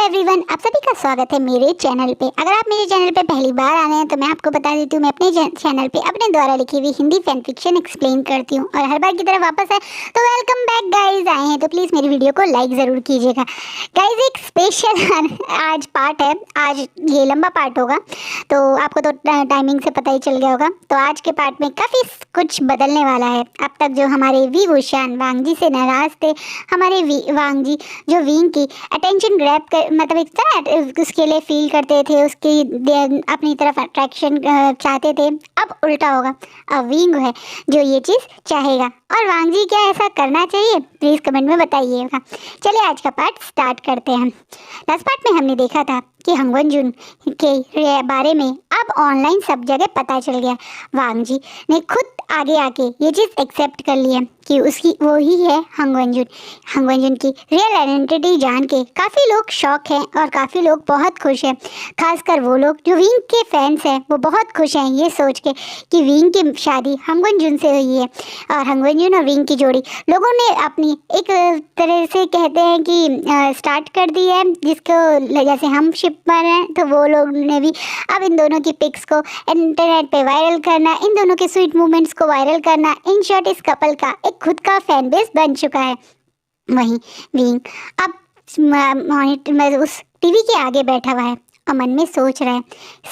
Everyone, आप सभी का स्वागत है मेरे चैनल पे। अगर आप मेरे चैनल पे पहली बार आ रहे हैं तो मैं आपको बता देती हूँ, मैं अपने चैनल पे अपने द्वारा लिखी हुई हिंदी फैन फिक्शन एक्सप्लेन करती हूँ और हर बार की तरह वापस है तो वेलकम बैक गाइज। आए हैं तो प्लीज़ मेरी वीडियो को लाइक ज़रूर कीजिएगा गाइज। एक स्पेशल आज पार्ट है, आज ये लंबा पार्ट होगा तो आपको तो टाइमिंग से पता ही चल गया होगा। तो आज के पार्ट में काफ़ी कुछ बदलने वाला है। अब तक जो हमारे वी भूषण वांग जी से नाराज़ थे, हमारे वांग जी जो विंग की अटेंशन ग्रैब कर मतलब एक तरह उसके लिए फील करते थे, उसकी अपनी तरफ अट्रैक्शन चाहते थे, अब उल्टा होगा। अब विंग है जो ये चीज़ चाहेगा और वांग जी क्या ऐसा करना चाहिए, प्लीज़ कमेंट में बताइएगा। चलिए आज का पार्ट स्टार्ट करते हैं। लास्ट पार्ट में हमने देखा था कि हंगवन जुन के बारे में अब ऑनलाइन सब जगह पता चल गया। वांग जी ने खुद आगे आके ये चीज़ एक्सेप्ट कर लिया कि उसकी वो ही है हंगवन जुन। हंगवन जुन की रियल आइडेंटिटी जान के काफ़ी लोग शॉक हैं और काफ़ी लोग बहुत खुश हैं। खासकर वो लोग जो विंग के फैंस हैं वो बहुत खुश हैं ये सोच के कि विंग की शादी हंगवन जुन से हुई है। और हंगवन जुन और विंग की जोड़ी लोगों ने अपनी एक तरह से कहते हैं कि स्टार्ट कर दी है, जिसको जैसे हम शिप पर हैं तो वो लोग ने भी अब इन दोनों की पिक्स को इंटरनेट पे वायरल करना, इन दोनों के स्वीट मोमेंट्स को वायरल करना, इन शॉर्ट इस कपल का एक खुद का फैन बेस बन चुका है। वहीं विंग अब मॉनिटर में उस टीवी के आगे बैठा हुआ है और मन में सोच रहा है,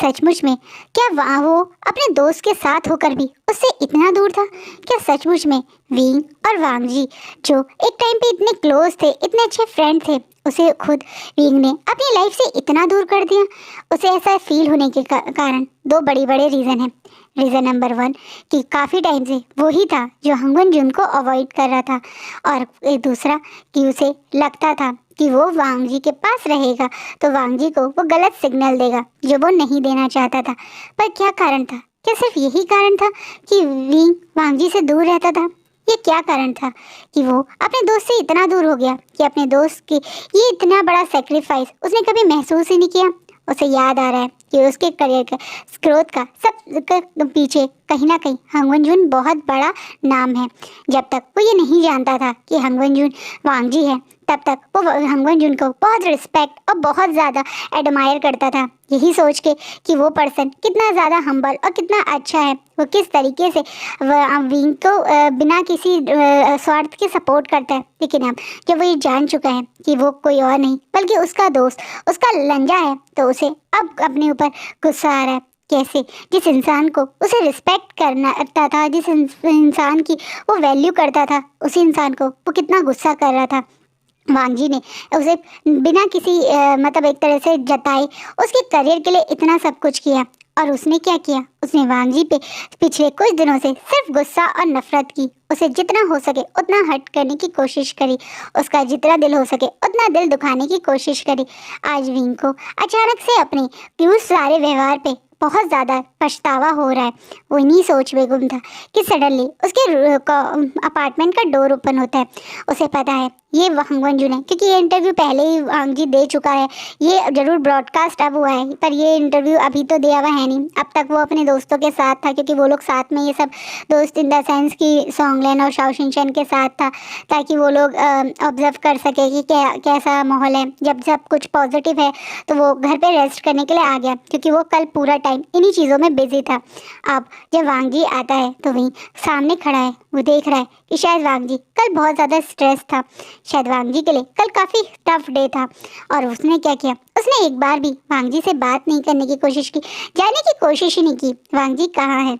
सचमुच में क्या वो अपने दोस्त के साथ होकर भी उससे इतना दूर था? क्या सचमुच में विंग और वांग जी जो एक टाइम पे इतने क्लोज थे, इतने अच्छे फ्रेंड थे, उसे खुद विंग ने अपनी लाइफ से इतना दूर कर दिया? उसे ऐसा फील होने के कारण दो बड़े बड़े रीज़न हैं। रीज़न नंबर 1 कि काफ़ी टाइम से वही था जो हंगवन जुन को अवॉइड कर रहा था, और एक दूसरा कि उसे लगता था कि वो वांग जी के पास रहेगा तो वांग जी को वो गलत सिग्नल देगा जो वो नहीं देना चाहता था। पर क्या कारण था? क्या सिर्फ यही कारण था कि विंग वांग जी से दूर रहता था? ये क्या कारण था कि वो अपने दोस्त से इतना दूर हो गया कि अपने दोस्त की ये इतना बड़ा सेक्रीफाइस उसने कभी महसूस ही नहीं किया? उसे याद आ रहा है कि उसके करियर का ग्रोथ का सब पीछे कहीं ना कहीं हंगवन जुन बहुत बड़ा नाम है। जब तक वो ये नहीं जानता था कि हंगवन जुन वांग जी है, तब तक वो हंगवन जुन को बहुत रिस्पेक्ट और बहुत ज़्यादा एडमायर करता था, यही सोच के कि वो पर्सन कितना ज़्यादा हम्बल और कितना अच्छा है, वो किस तरीके से विंग को बिना किसी स्वार्थ के सपोर्ट करता है। लेकिन अब जब वो ये जान चुका है कि वो कोई और नहीं बल्कि उसका दोस्त, उसका लंजा है, तो उसे अब अपने ऊपर गुस्सा आ रहा है। कैसे जिस इंसान को उसे रिस्पेक्ट करना था, जिस इंसान की वो वैल्यू करता था, उसी इंसान को वो कितना गुस्सा कर रहा था। वांग जी ने उसे बिना किसी मतलब एक तरह से जताए उसके करियर के लिए इतना सब कुछ किया, और उसने क्या किया? उसने वांग जी पे पिछले कुछ दिनों से सिर्फ गुस्सा और नफरत की। उसे जितना हो सके उतना हर्ट करने की कोशिश करी, उसका जितना दिल हो सके उतना दिल दुखाने की कोशिश करी। आज विंग को अचानक से अपने क्यूट सारे व्यवहार पे बहुत ज़्यादा पछतावा हो रहा है। वो इन्हीं सोच में गुम था कि सडनली उसके अपार्टमेंट का डोर ओपन होता है। उसे पता है ये हंगवन जुन है, क्योंकि ये इंटरव्यू पहले ही वांग जी दे चुका है। ये जरूर ब्रॉडकास्ट अब हुआ है, पर ये इंटरव्यू अभी तो दिया हुआ है नहीं। अब तक वो अपने दोस्तों के साथ था, क्योंकि वो लोग साथ में, ये सब दोस्त इन द सेंस की सॉन्गलैन और शाओ शिनचैन के साथ था, ताकि वो लोग ऑब्जर्व कर सके कि कैसा माहौल है। जब सब कुछ पॉजिटिव है तो वो घर पे रेस्ट करने के लिए आ गया, क्योंकि वो कल पूरा टाइम इन्हीं चीज़ों में बिजी था। अब जब वांग जी आता है तो वहीं सामने खड़ा है, वो देख रहा है कि शायद वांग जी कल बहुत ज़्यादा स्ट्रेस था, शायद वांग जी के लिए कल काफ़ी टफ डे था। और उसने क्या किया? उसने एक बार भी वांग जी से बात नहीं करने की कोशिश की, जानने की कोशिश ही नहीं की वांग जी कहाँ है।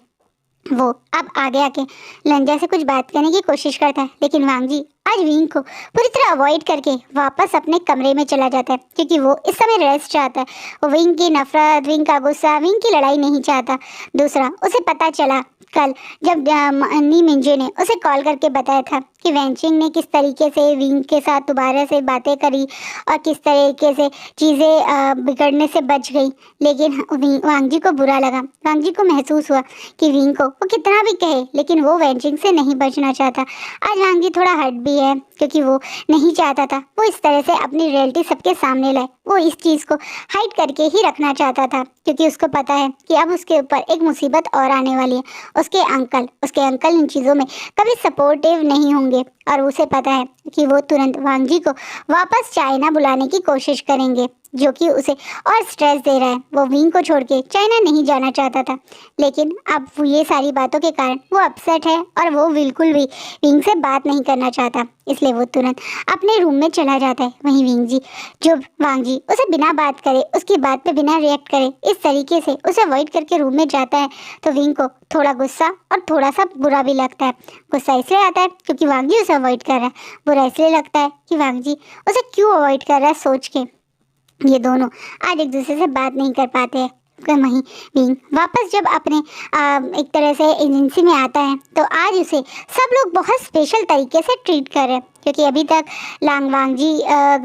वो अब आगे आके लंजा से कुछ बात करने की कोशिश करता है, लेकिन वांग जी आज विंग को पूरी तरह अवॉइड करके वापस अपने कमरे में चला जाता है, क्योंकि वो इस समय रेस्ट चाहता है। वो विंग की नफरत, विंग का गुस्सा, विंग की लड़ाई नहीं चाहता। दूसरा, उसे पता चला कल जब नी मिंजे ने उसे कॉल करके बताया था कि वैनचिंग ने किस तरीके से विंग के साथ दोबारा से बातें करी और किस तरीके से चीज़ें बिगड़ने से बच गई। लेकिन वांग जी को बुरा लगा। वांग जी को महसूस हुआ कि विंग को वो कितना भी कहे, लेकिन वो वैनचिंग से नहीं बचना चाहता। आज वांग जी थोड़ा हर्ट भी है, क्योंकि वो नहीं चाहता था वो इस तरह से अपनी रियलिटी सबके सामने लाए। वो इस चीज़ को हाइड करके ही रखना चाहता था, क्योंकि उसको पता है कि अब उसके ऊपर एक मुसीबत और आने वाली है। उसके अंकल इन चीज़ों में कभी सपोर्टिव नहीं होंगे, और उसे पता है कि वो तुरंत वांग जी को वापस चाइना बुलाने की कोशिश करेंगे। जो कि उसे और स्ट्रेस दे रहा है। वो विंग को छोड़ के चाइना नहीं जाना चाहता था, लेकिन अब ये सारी बातों के कारण वो अपसेट है और वो बिल्कुल भी विंग से बात नहीं करना चाहता। इसलिए वो तुरंत अपने रूम में चला जाता है। वहीं विंग जी जो वांग जी उसे बिना बात करे, उसकी बात पे बिना रिएक्ट करे, इस तरीके से उसे अवॉइड करके रूम में जाता है, तो विंग को थोड़ा गुस्सा और थोड़ा सा बुरा भी लगता है। गुस्सा इसलिए आता है क्योंकि वांग जी उसे अवॉइड कर रहा है, बुरा इसलिए लगता है कि वांग जी उसे क्यों अवॉइड कर रहा है सोच के। ये दोनों आज एक दूसरे से बात नहीं कर पाते हैं। वहीं विंग वापस जब अपने एक तरह से एजेंसी में आता है, तो आज उसे सब लोग बहुत स्पेशल तरीके से ट्रीट कर रहे हैं, क्योंकि अभी तक लांग वांग जी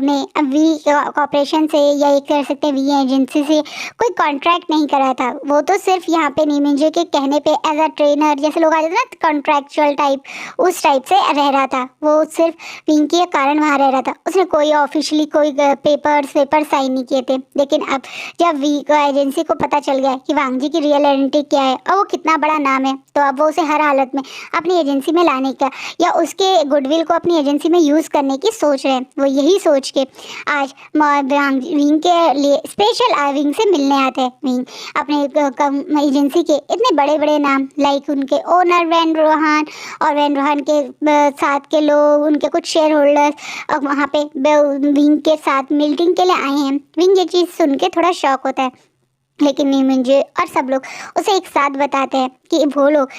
ने वी कॉर्पोरेशन से या एक कह सकते हैं वी एजेंसी से कोई कॉन्ट्रैक्ट नहीं करा था। वो तो सिर्फ यहाँ पे नीमिंजे के कहने पे एज अ ट्रेनर जैसे लोग आ जाते ना कॉन्ट्रैक्चुअल टाइप, उस टाइप से रह रहा था। वो सिर्फ विंग के कारण वहाँ रह रहा था, उसने कोई ऑफिशियली कोई पेपर साइन नहीं किए थे। लेकिन अब जब वी एजेंसी को पता चल गया कि वांग जी की रियल आइडेंटिटी क्या है और वो कितना बड़ा नाम है, तो अब वो उसे हर हालत में अपनी एजेंसी में लाने का या उसके गुडविल को अपनी एजेंसी में यूज़ करने की सोच रहे हैं। वो यही सोच के आज विंग के लिए स्पेशल विंग से मिलने आते हैं। विंग अपने एजेंसी के इतने बड़े बड़े नाम लाइक उनके ओनर वैन रोहान और वैन रोहान के साथ के लोग, उनके कुछ शेयर होल्डर्स वहाँ पे विंग के साथ मीटिंग के लिए आए हैं। विंग ये चीज़ सुन के थोड़ा शॉक होता है, लेकिन नीमिंजे और सब लोग उसे एक साथ बताते हैं कि वो लोग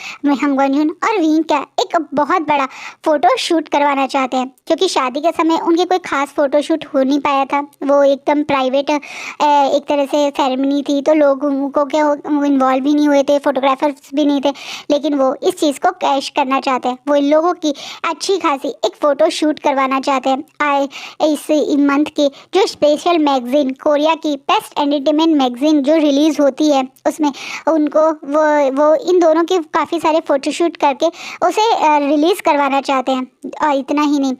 हम गंजुन और विंग का एक बहुत बड़ा फ़ोटो शूट करवाना चाहते हैं, क्योंकि शादी के समय उनके कोई ख़ास फ़ोटो शूट हो नहीं पाया था। वो एकदम प्राइवेट एक तरह से सेरेमनी थी, तो लोग को क्या इन्वॉल्व भी नहीं हुए थे, फोटोग्राफर्स भी नहीं थे, लेकिन वो इस चीज़ को कैश करना चाहते हैं। वो इन लोगों की अच्छी खासी एक फ़ोटो शूट करवाना चाहते हैं। इस मंथ की जो स्पेशल मैगज़ीन, कोरिया की बेस्ट एंटरटेनमेंट मैगज़ीन जो रिलीज़ होती है, उसमें उनको वो इन दोनों के काफ़ी सारे फ़ोटोशूट करके उसे रिलीज़ करवाना चाहते हैं। और इतना ही नहीं,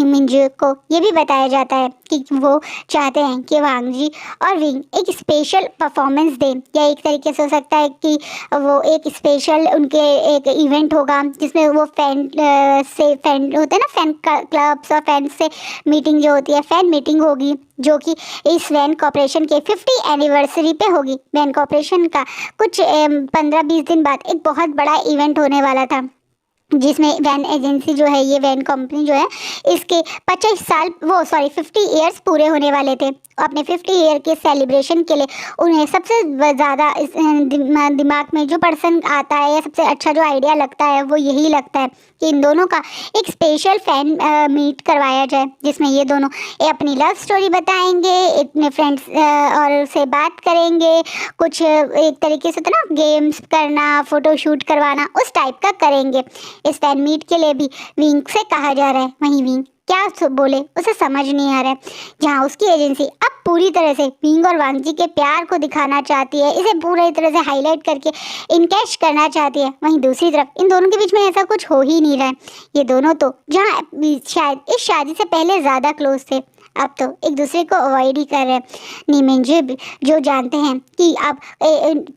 मिंजू को ये भी बताया जाता है कि वो चाहते हैं कि वांग जी और विंग एक स्पेशल परफॉर्मेंस दें, या एक तरीके से हो सकता है कि वो एक स्पेशल उनके एक इवेंट होगा जिसमें वो फैन होते हैं ना, फैन क्लब्स और फैन से मीटिंग जो होती है, फैन मीटिंग होगी, जो कि इस वैन कॉर्पोरेशन के 50 एनिवर्सरी पे होगी। वैन कॉर्पोरेशन का कुछ 15-20 दिन बाद एक बहुत बड़ा इवेंट होने वाला था, जिसमें वैन एजेंसी जो है, ये वैन कंपनी जो है, इसके 50 ईयर्स पूरे होने वाले थे। अपने 50 ईयर के सेलिब्रेशन के लिए उन्हें सबसे ज़्यादा दिमाग में जो पर्सन आता है या सबसे अच्छा जो आइडिया लगता है, वो यही लगता है कि इन दोनों का एक स्पेशल फैन मीट करवाया जाए, जिसमें ये दोनों अपनी लव स्टोरी बताएंगे, अपने फ्रेंड्स और से बात करेंगे, कुछ एक तरीके से तो ना गेम्स करना, फ़ोटो शूट करवाना, उस टाइप का करेंगे। इस फैन मीट के लिए भी विंग से कहा जा रहा है। वहीं विंग क्या बोले उसे समझ नहीं आ रहा है। जहाँ उसकी एजेंसी अब पूरी तरह से विंग और वांग जी के प्यार को दिखाना चाहती है, इसे पूरी तरह से हाईलाइट करके इनकैश करना चाहती है, वहीं दूसरी तरफ इन दोनों के बीच में ऐसा कुछ हो ही नहीं रहा है। ये दोनों तो जहाँ शायद इस शादी से पहले ज़्यादा क्लोज थे, अब तो एक दूसरे को अवॉइड ही कर रहे हैं। नीमिंजे जो जानते हैं कि अब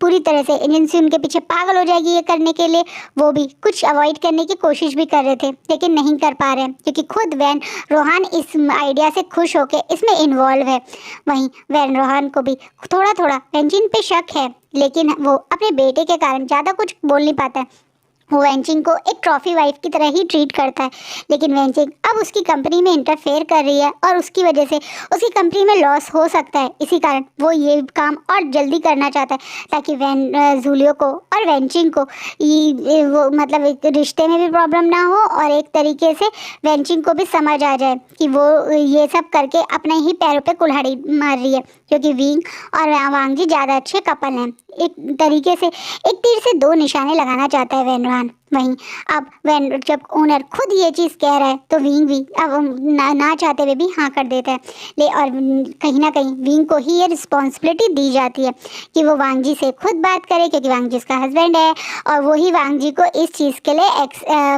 पूरी तरह से एजेंसी उनके पीछे पागल हो जाएगी ये करने के लिए, वो भी कुछ अवॉइड करने की कोशिश भी कर रहे थे, लेकिन नहीं कर पा रहे हैं, क्योंकि खुद वैन रोहान इस आइडिया से खुश होकर इसमें इन्वॉल्व है। वहीं वैन रोहान को भी थोड़ा थोड़ा वेंजिन पे शक है, लेकिन वो अपने बेटे के कारण ज़्यादा कुछ बोल नहीं पाता है। वो वेंचिंग को एक ट्रॉफी वाइफ की तरह ही ट्रीट करता है, लेकिन वेंचिंग अब उसकी कंपनी में इंटरफेयर कर रही है और उसकी वजह से उसकी कंपनी में लॉस हो सकता है। इसी कारण वो ये काम और जल्दी करना चाहता है, ताकि जूलियो को और वेंचिंग को वो मतलब एक रिश्ते में भी प्रॉब्लम ना हो, और एक तरीके से वेंचिंग को भी समझ आ जाए कि वो ये सब करके अपने ही पैरों पर कुल्हाड़ी मार रही है, क्योंकि विंग और वांग जी ज़्यादा अच्छे कपल हैं। एक तरीके से एक तीर से दो निशाने लगाना चाहता है वैन रोहान। वहीं अब वैन जब ओनर खुद ये चीज़ कह रहा है, तो विंग भी अब ना चाहते हुए भी हाँ कर देता है। और कहीं ना कहीं विंग को ही ये रिस्पॉन्सिबिलिटी दी जाती है कि वो वांग जी से खुद बात करे, क्योंकि वांग जी उसका हस्बैंड है, और वही वांग जी को इस चीज़ के लिए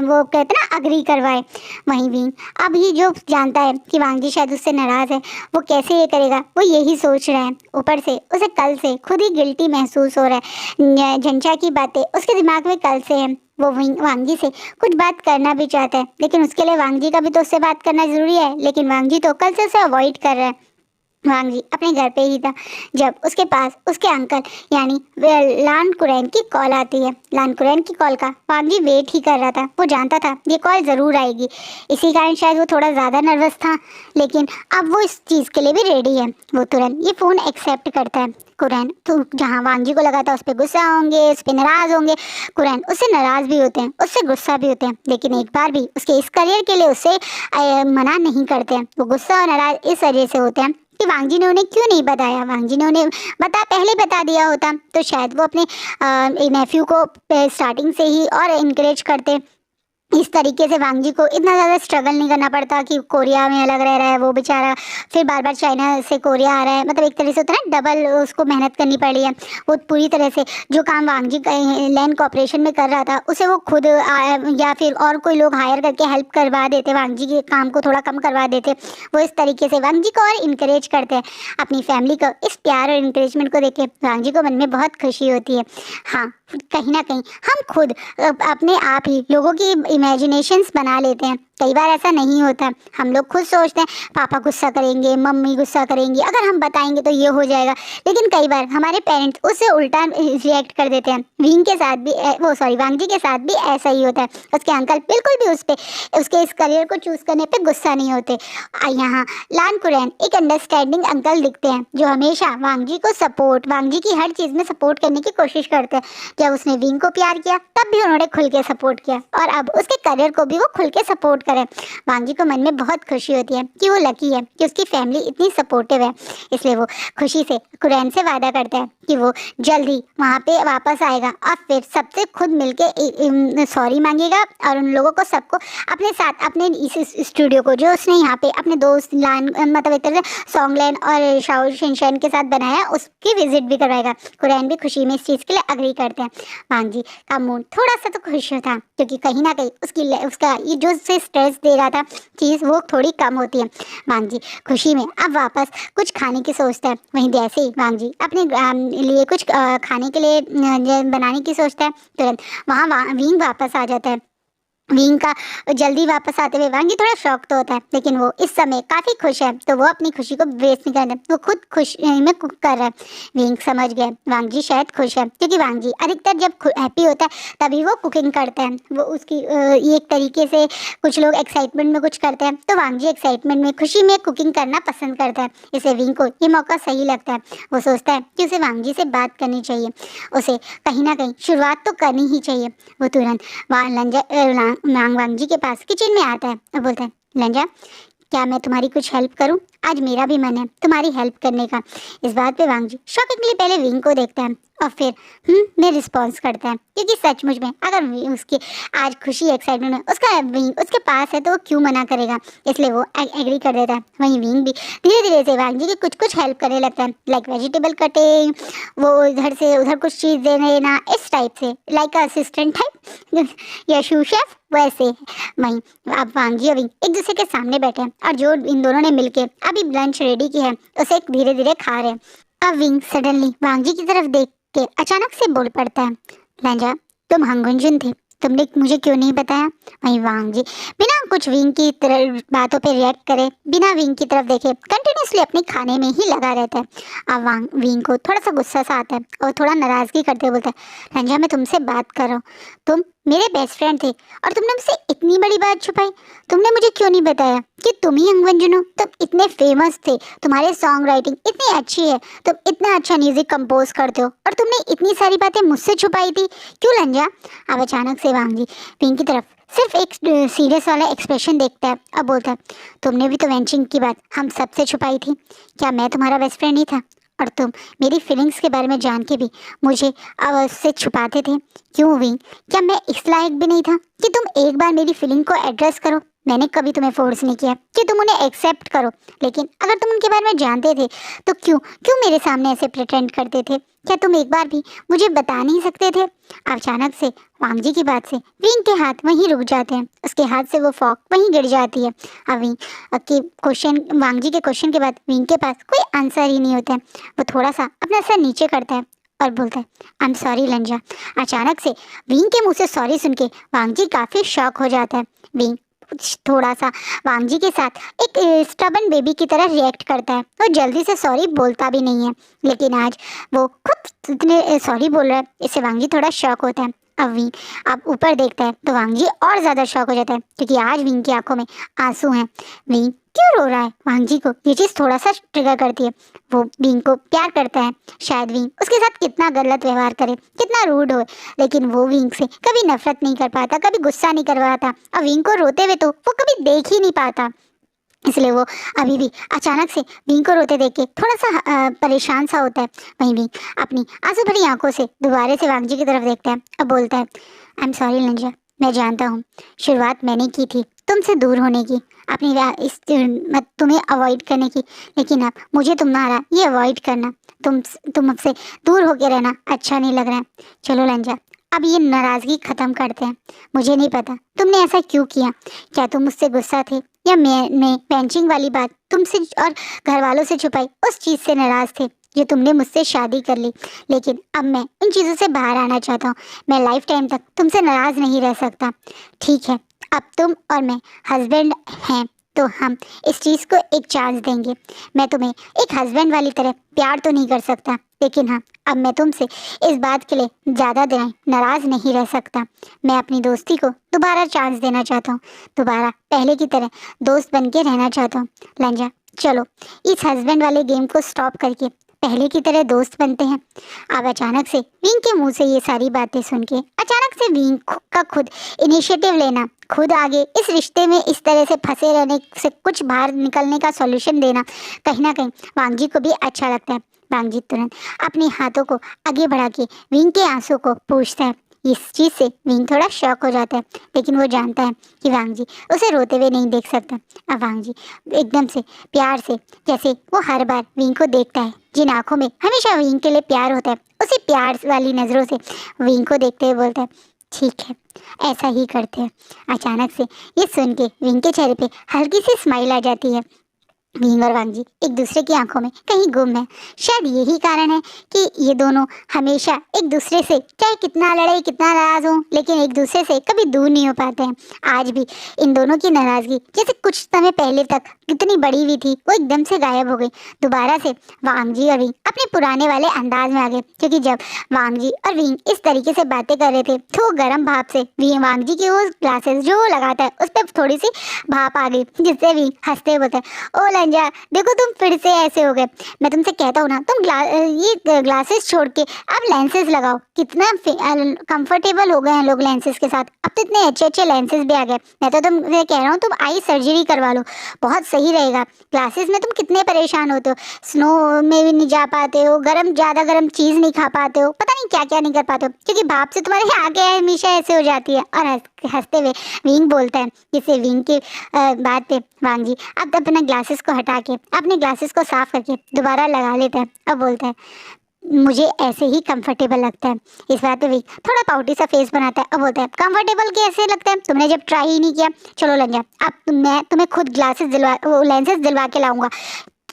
वो कहते ना अग्री करवाए। वहीं विंग अब ये जो जानता है कि वांग जी शायद उससे नाराज़ है, वो कैसे ये करेगा, वो यही सोच रहा है। ऊपर से उसे कल से खुद ही गिल्टी महसूस हो रहा है। झंझा की बातें उसके दिमाग में कल से है। वो वांग जी से कुछ बात करना भी चाहता है, लेकिन उसके लिए वांग जी का भी तो उससे बात करना ज़रूरी है, लेकिन वांग जी तो कल से उसे अवॉइड कर रहा है। वांग जी अपने घर पे ही था जब उसके पास उसके अंकल यानी लान कुरैन की कॉल आती है। लान कुरैन की कॉल का वांग जी वेट ही कर रहा था। वो जानता था ये कॉल ज़रूर आएगी, इसी कारण शायद वो थोड़ा ज़्यादा नर्वस था, लेकिन अब वो इस चीज़ के लिए भी रेडी है। वो तुरंत ये फ़ोन एक्सेप्ट करता है। कुरैन तो जहाँ वांग जी को लगा था उस पर गुस्सा होंगे, उस पर नाराज़ होंगे, कुरैन उससे नाराज़ भी होते हैं, उससे गुस्सा भी होते हैं, लेकिन एक बार भी उसके इस करियर के लिए उससे मना नहीं करते हैं। वो गुस्सा और नाराज़ इस वजह से होते हैं कि वांग जी ने उन्हें क्यों नहीं बताया। वांग जी ने उन्हें पहले बता दिया होता तो शायद वो अपने नेफ्यू को स्टार्टिंग से ही और इनकरेज करते। इस तरीके से वांग जी को इतना ज़्यादा स्ट्रगल नहीं करना पड़ता कि कोरिया में अलग रह रहा है वो बेचारा, फिर बार बार चाइना से कोरिया आ रहा है। मतलब एक तरह से होता है ना, डबल उसको मेहनत करनी पड़ी है। वो पूरी तरह से जो काम वांग जी लैंड कॉर्पोरेशन में कर रहा था उसे वो खुद या फिर और कोई लोग हायर करके हेल्प करवा देते, वांग जी के काम को थोड़ा कम करवा देते। वो इस तरीके से वांग जी को और इनकरेज करते हैं। अपनी फैमिली को इस प्यार और इनकरेजमेंट को देख के वांग जी को मन में बहुत खुशी होती है। हाँ, कहीं ना कहीं हम खुद अपने आप ही लोगों की इमेजिनेशंस बना लेते हैं। कई बार ऐसा नहीं होता, हम लोग खुद सोचते हैं पापा गुस्सा करेंगे, मम्मी गुस्सा करेंगी, अगर हम बताएंगे तो ये हो जाएगा, लेकिन कई बार हमारे पेरेंट्स उससे उल्टा रिएक्ट कर देते हैं। विंग के साथ भी वांग जी के साथ भी ऐसा ही होता है। उसके अंकल बिल्कुल भी उसके इस करियर को चूज करने पे गुस्सा नहीं होते। यहाँ लान कुरैन एक अंडरस्टैंडिंग अंकल दिखते हैं जो हमेशा वांग जी की हर चीज़ में सपोर्ट करने की कोशिश करते हैं। जब उसने विंग को प्यार किया तब भी उन्होंने खुल के सपोर्ट किया, और अब उसके करियर को भी वो खुल के सपोर्ट करें। वांग जी को मन में बहुत खुशी होती है कि वो लकी है कि उसकी फैमिली इतनी सपोर्टिव है। इसलिए वो खुशी से कुरैन से वादा करता है कि वो जल्द ही वहाँ पे वापस आएगा और फिर सबसे खुद मिलके सॉरी मांगेगा, और उन लोगों को सबको अपने साथ अपने इस स्टूडियो को जो उसने यहाँ पे अपने दोस्त लान मतलब एक तरह से सॉन्गलैन और शाओ शिनशैन के साथ बनाया उसकी विजिट भी करवाएगा। कुरैन भी खुशी में इस चीज़ के लिए अग्री करते हैं। वांग जी का मूड थोड़ा सा तो खुश था, क्योंकि कहीं ना कहीं उसका ये जो से स्ट्रेस दे रहा था चीज़ वो थोड़ी कम होती है। वांग जी खुशी में अब वापस कुछ खाने की सोचता है। वहीं जैसे ही वांग जी अपने लिए कुछ खाने के लिए बनाने की सोचता है, तुरंत वहाँ विंग वापस आ जाता है। विंग का जल्दी वापस आते हुए वांग जी थोड़ा शॉक तो होता है, लेकिन वो इस समय काफ़ी खुश है, तो वो अपनी खुशी को वेस्ट नहीं करता, वो खुद खुश में कुक कर रहा है। विंग समझ गया वांग जी शायद खुश है, क्योंकि वांग जी अधिकतर जब हैप्पी होता है तभी वो कुकिंग करता है। वो उसकी एक तरीके से कुछ लोग एक्साइटमेंट में कुछ करते हैं, तो वांग जी एक्साइटमेंट में खुशी में कुकिंग करना पसंद करता है। इसलिए विंग को ये मौका सही लगता है। वो सोचता है कि उसे वांग जी से बात करनी चाहिए, उसे कहीं ना कहीं शुरुआत तो करनी ही चाहिए। वो तुरंत वांग जी के पास किचन में आता है और बोलता है, लंजा क्या मैं तुम्हारी कुछ हेल्प करूं? आज मेरा भी मन है तुम्हारी हेल्प करने का। इस बात पे वांग जी शॉकिंगली पहले विंग को देखता है और फिर में रिस्पॉन्स करता है, क्योंकि सचमुच में अगर उसकी आज खुशी एक्साइटमेंट में उसका विंग उसके पास है तो वो क्यों मना करेगा। इसलिए वो एग्री कर देता है। वहीं विंग भी धीरे धीरे से वांग जी की कुछ हेल्प करने लगता है, लाइक वेजिटेबल कटिंग, वो इधर से उधर कुछ चीज़ दे देना, इस टाइप से, लाइक असिस्टेंट टाइप या शू शेफ वैसे। वहीं अब वांग जी और विंग एक दूसरे के सामने बैठे हैं, और जो इन दोनों ने मिलके अभी लंच रेडी की है उसे धीरे धीरे खा रहे हैं। अब विंग सडनली वांग जी की तरफ देख के अचानक से बोल पड़ता है, लंजा तुम हंगुंजन थे, तुमने मुझे क्यों नहीं बताया? वहीं वांग जी बिना कुछ विंग की तरफ बातों पे रिएक्ट करे, बिना विंग की तरफ देखे कंटिन्यूसली अपने खाने में ही लगा रहता है। अब विंग को थोड़ा सा गुस्सा सा आता है और थोड़ा नाराज़गी करते हुए बोलता है, रंजा मैं तुमसे बात कर रहा हूँ, तुम मेरे बेस्ट फ्रेंड थे और तुमने मुझसे इतनी बड़ी बात छुपाई। तुमने मुझे क्यों नहीं बताया कि तुम ही हंगवंजन हो? तुम इतने फेमस थे, तुम्हारे सॉन्ग राइटिंग इतनी अच्छी है, तुम इतना अच्छा म्यूजिक कंपोज करते हो, और तुमने इतनी सारी बातें मुझसे छुपाई थी क्यों लंजा? अब अचानक से वांग जी विंग की तरफ सिर्फ एक सीरियस वाला एक्सप्रेशन देखता है और बोलता है, तुमने भी तो वेंचिंग की बात हम सबसे छुपाई थी। क्या मैं तुम्हारा बेस्ट फ्रेंड नहीं था? और तुम मेरी फीलिंग्स के बारे में जान के भी मुझे से छुपाते थे क्यों विंग? क्या मैं इस लायक भी नहीं था कि तुम एक बार मेरी फीलिंग को एड्रेस करो? मैंने कभी तुम्हें फोर्स नहीं किया कि तुम उन्हें एक्सेप्ट करो, लेकिन अगर तुम उनके बारे में जानते थे तो क्यों मेरे सामने ऐसे प्रिटेंड करते थे? क्या तुम एक बार भी मुझे बता नहीं सकते थे? अचानक से वांग जी की बात से विंग के हाथ वहीं रुक जाते हैं, उसके हाथ से वो फॉक वहीं गिर जाती है। अब वांग जी के क्वेश्चन के बाद विंग के पास कोई आंसर ही नहीं होता है। वो थोड़ा सा अपना सर नीचे करता है और बोलता है, आई एम सॉरी लंजा। अचानक से विंग के मुंह से सॉरी सुन के वांग जी काफ़ी शॉक हो जाता है। विंग थोड़ा सा वांग जी के साथ एक स्टबन बेबी की तरह रिएक्ट करता है। वो जल्दी से सॉरी बोलता भी नहीं है, लेकिन आज वो खुद इतने सॉरी बोल रहा है, इससे वांग जी थोड़ा शॉक होता है। अब ऊपर देखता है तो वांग जी और ज्यादा शॉक हो जाता है, क्योंकि आज विंग की आंखों में आंसू हैं। विंग क्यों रो रहा है? वांग जी को ये चीज थोड़ा सा ट्रिगर करती है। वो विंग को प्यार करता है। शायद विंग उसके साथ कितना गलत व्यवहार करे, कितना रूड हो, लेकिन वो विंग से कभी नफरत नहीं कर पाता, कभी गुस्सा नहीं कर पाता। और विंग को रोते हुए तो वो कभी देख ही नहीं पाता, इसलिए वो अभी भी अचानक से विंग को रोते देख के थोड़ा सा परेशान सा होता है। वहीं विंग अपनी आंसू भरी आंखों से दोबारा से वांग जी की तरफ देखता है और बोलता है, आई एम सॉरी लंजा, मैं जानता हूँ शुरुआत मैंने की थी तुमसे दूर होने की, अपनी तुम्हें अवॉइड करने की, लेकिन अब मुझे तुम्हारा ये अवॉइड करना, तुम मुझसे दूर होके रहना अच्छा नहीं लग रहा है। चलो लंजा, अब ये नाराजगी खत्म करते हैं। मुझे नहीं पता तुमने ऐसा क्यों किया, क्या तुम मुझसे गुस्सा थे, या मैं पेंचिंग वाली बात तुमसे और घर वालों से छुपाई उस चीज़ से नाराज थे जो तुमने मुझसे शादी कर ली। लेकिन अब मैं उन चीज़ों से बाहर आना चाहता हूँ। मैं लाइफ टाइम तक तुमसे नाराज़ नहीं रह सकता। ठीक है, अब तुम और मैं हस्बैंड हैं, तो हम इस चीज़ को एक चांस देंगे। मैं तुम्हें एक हस्बैंड वाली तरह प्यार तो नहीं कर सकता, लेकिन हाँ, अब मैं तुमसे इस बात के लिए ज़्यादा दिन नाराज़ नहीं रह सकता। मैं अपनी दोस्ती को दोबारा चांस देना चाहता हूँ, दोबारा पहले की तरह दोस्त बन के रहना चाहता हूँ। लंजा, चलो इस हस्बैंड वाले गेम को स्टॉप करके पहले की तरह दोस्त बनते हैं। अब अचानक से विंग के मुंह से ये सारी बातें सुन के अचानक से विंग का खुद इनिशिएटिव लेना, खुद आगे इस रिश्ते में इस तरह से फंसे रहने से कुछ बाहर निकलने का सॉल्यूशन देना, कहीं ना कहीं वांग जी को भी अच्छा लगता है। वांग जी तुरंत अपने हाथों को आगे बढ़ा के विंग के आंसू को पूछता है। इस चीज़ से विंग थोड़ा शॉक हो जाता है, लेकिन वो जानता है कि वांग जी उसे रोते हुए नहीं देख सकता। अब वांग जी एकदम से प्यार से, जैसे वो हर बार विंग को देखता है, जिन आंखों में हमेशा विंग के लिए प्यार होता है, उसी प्यार वाली नज़रों से विंग को देखते हुए बोलता है, ठीक है, ऐसा ही करते हैं। अचानक से ये सुन के विंग के चेहरे पे हल्की सी स्माइल आ जाती है। विंग और वांग जी एक दूसरे की आंखों में कहीं गुम है। शायद यही कारण है कि ये दोनों हमेशा एक दूसरे से, चाहे कितना लड़े कितना नाराज हो, लेकिन एक दूसरे से कभी दूर नहीं हो पाते हैं। आज भी इन दोनों की नाराजगी जैसे कुछ समय पहले तक कितनी बड़ी हुई थी, वो एकदम से गायब हो गई। दोबारा से वांग जी और विंग अपने पुराने वाले अंदाज में आ गए, क्योंकि जब वांग जी और विंग इस तरीके से बातें कर रहे थे तो गर्म भाप से वांग जी की वो ग्लासेस जो लगाता है उस पर थोड़ी सी भाप आ गई, जिससे विंग हंसते बोलते हैं, ओ लंजा, देखो तुम फिर से ऐसे हो गए। मैं तुमसे कहता हूँ ना, तुम ये ग्लासेस छोड़ के अब लेंसेज लगाओ। कितना कंफर्टेबल हो गए हैं लोग लेंसेज के साथ, अब तो इतने अच्छे अच्छे लेंसेज भी आ गए। मैं तो तुमसे कह रहा हूँ तुम आई सर्जरी करवा लो, बहुत सही रहेगा। ग्लासेस में तुम कितने परेशान होते हो, स्नो में भी नहीं जा पाते हो, ज़्यादा गर्म चीज़ नहीं खा पाते हो, पता नहीं क्या क्या नहीं कर पाते हो, क्योंकि भाप से तुम्हारे आगे हमेशा ऐसे हो जाती है। और हंसते हुए विंग बोलता है, जिससे विंग की बात पे वांग जी अब अपने ग्लासेस को हटा के अपने ग्लासेस को साफ करके दोबारा लगा लेता है और बोलता है, मुझे ऐसे ही कंफर्टेबल लगता है। इस बात पे विंग थोड़ा पाउटी सा फेस बनाता है और बोलता है, कंफर्टेबल कैसे लगता है, तुमने जब ट्राई ही नहीं किया। चलो लंजा, अब मैं तुम्हें खुद लेंसेज दिलवा के लाऊंगा।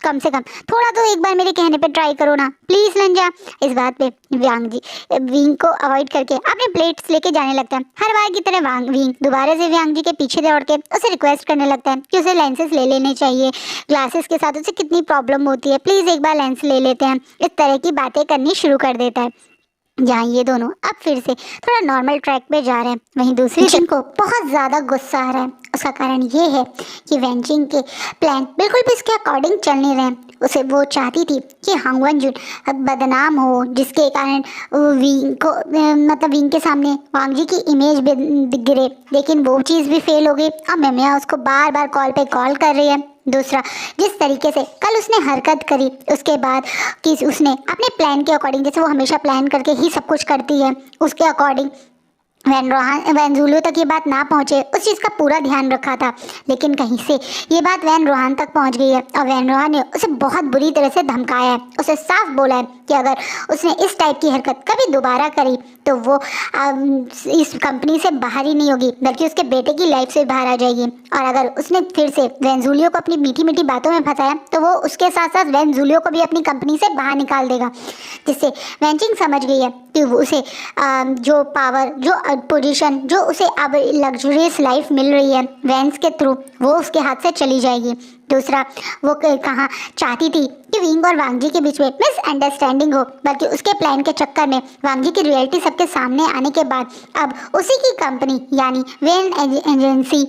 कम से कम थोड़ा तो एक बार मेरे कहने पे ट्राई करो ना, प्लीज लंजा। इस बात पे वांग जी विंग को अवॉइड करके अपने प्लेट्स लेके जाने लगता है। हर बार की तरह विंग दोबारा से वांग जी के पीछे दौड़ के उसे रिक्वेस्ट करने लगता है कि उसे लेंसेज ले लेने चाहिए, ग्लासेस के साथ उसे कितनी प्रॉब्लम होती है, प्लीज एक बार लेंस ले लेते हैं। इस तरह की बातें करनी शुरू कर देता है। जहाँ ये दोनों अब फिर से थोड़ा नॉर्मल ट्रैक पे जा रहे हैं, वहीं दूसरी जिन को बहुत ज़्यादा गुस्सा आ रहा है। उसका कारण ये है कि वेंचिंग के प्लान बिल्कुल भी इसके अकॉर्डिंग चल नहीं रहे हैं। उसे वो चाहती थी कि हांग वनजुन बदनाम हो, जिसके कारण विंग को मतलब विंग के सामने वांग जी की इमेज गिरे, लेकिन वो चीज़ भी फेल हो गई। अब मैमिया उसको बार बार कॉल पे कॉल कर रही है। दूसरा, जिस तरीके से कल उसने हरकत करी उसके बाद कि उसने अपने प्लान के अकॉर्डिंग, जैसे वो हमेशा प्लान करके ही सब कुछ करती है, उसके अकॉर्डिंग वैन ज़ुलियो तक ये बात ना पहुँचे, उस चीज़ का पूरा ध्यान रखा था। लेकिन कहीं से ये बात वैन रोहान तक पहुँच गई है और वैन रोहान ने उसे बहुत बुरी तरह से धमकाया है। उसे साफ बोला है कि अगर उसने इस टाइप की हरकत कभी दोबारा करी तो वो इस कंपनी से बाहर ही नहीं होगी, बल्कि उसके बेटे की लाइफ से बाहर आ जाएगी। और अगर उसने फिर से वैन ज़ुलियो को अपनी मीठी मीठी बातों में फंसाया तो वो उसके साथ साथ वैन ज़ुलियो को भी अपनी कंपनी से बाहर निकाल देगा। जिससे वैनचिंग समझ गई है कि उसे जो पावर, जो पोजीशन जो उसे अब लग्जरियस लाइफ मिल रही है वैंस के थ्रू, वो उसके हाथ से चली जाएगी। दूसरा, वो कहाँ चाहती थी कि विंग और वांग जी के बीच में मिसअंडरस्टैंडिंग हो, बल्कि उसके प्लान के चक्कर में वांग जी की रियलिटी सबके सामने आने के बाद अब उसी की कंपनी यानी वेन एजेंसी